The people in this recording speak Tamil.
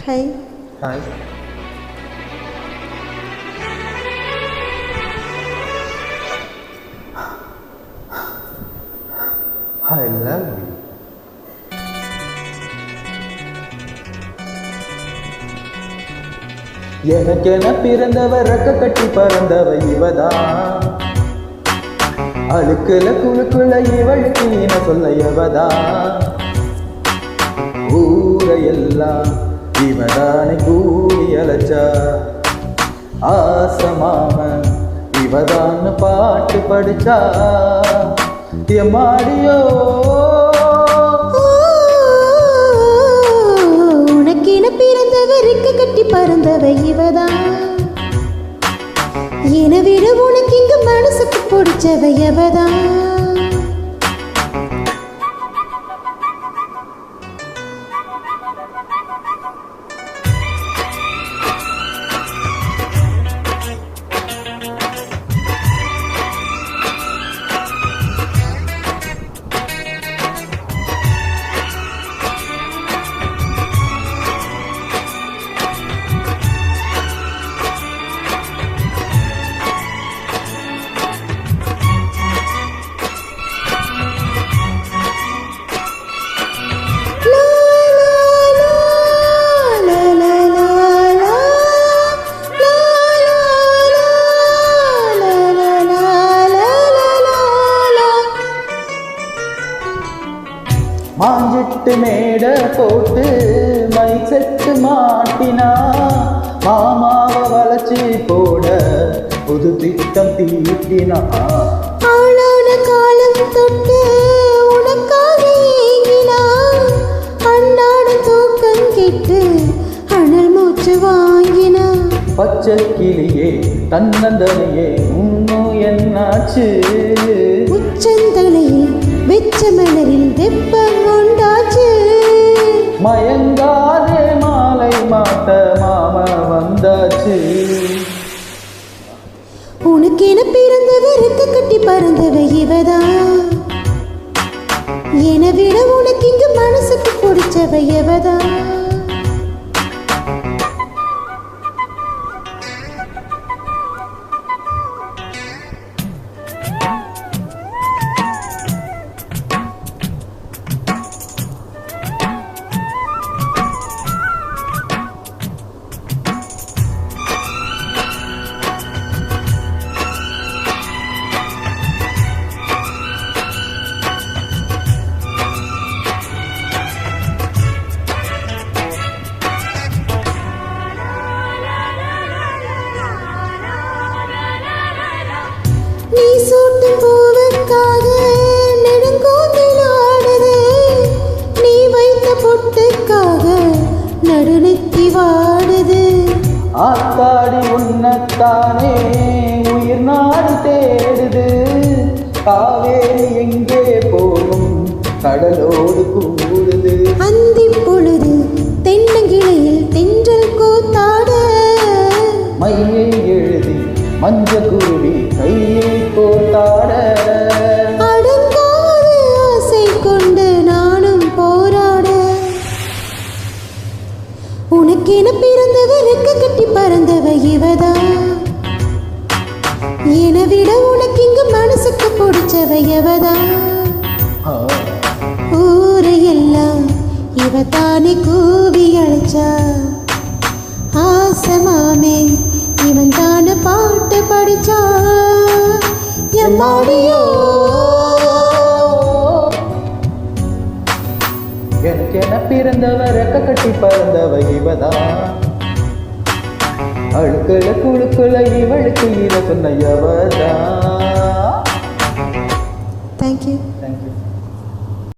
Hi. Hi. I love you. எனக்கென பிறந்தவ ரெக்க கட்டி பறந்தவ இவதான். அழுக்குல குழுக்குள்ள இவளுக்கு இன சொல்ல எவதான். ஊரையெல்லாம் இவதானை கூடி அழைச்சா. ஆசமாம இவதான் பாட்டு படிச்சா. எம்மாடியோ உனக்கென பிறந்தவ ரெக்க கட்டி பறந்தவ இவதான். என விட உனக்கு இங்கு மனசுக்கு பிடிச்சவ எவதான். மாஞ்சிட்டு மேட போட்டு மை செட்டு மாட்டினா. மாமாவ வளைச்சி போட புது திட்டம் தீட்டினா. ஆளான காலம் தொட்டு உனக்காக ஏங்கினா. அண்ணாட தூக்கம் கெட்டு அனல் மூச்சு வாங்கினா. பச்சை கிளியே தன்னந்தனையே இன்னும் என்னாச்சு. உச்சந்தலையில் வெச்ச மலரில் வெப்பம் உண்டாச்சு. மயங்காதே மாலை மாட்ட மாமா வந்தாச்சு. உனக்கென பிறந்தவ ரெக்க கட்டி பறந்தவ இவதான். என விட உனக்கு இங்கு மனசுக்கு பிடிச்சவ எவதான். நீ சூட்டும் பூவுக்காக நெடுங்கோவில் ஆடுது. நீ வைத்த பொட்டுக்காக நடுநெத்தி வாடுது. ஆத்தாடி உன்னத்தானே உயிர் நாடு தேடுது. காவேரி எங்கே போகும் கடலோடு கூடுது. அந்தி பொழுது தென்னங்கிளையில் தென்றல் கூத்தாட. மையை எழுதி மஞ்ச குருவி கையை கோத்தாட. அடங்காத ஆசை கொண்டு நானும் போராட. உனக்கென பிறந்தவ ரெக்க கட்டி பறந்தவ இவதான். என விட உனக்கு இங்கு மனசுக்கு பிடிச்சவ எவதான். ஊரையெல்லாம் இவதானே கூவி அழைச்சா. ஆசமாமே இவன் தான பாட்டு படிச்சா. எம்மாடியோ எனக்கென பிறந்தவ ரெக்க கட்டி பறந்தவ இவதான். அழுக்குல குழுக்குல இவளுக்கு இன சொன்ன எவதான். Thank you.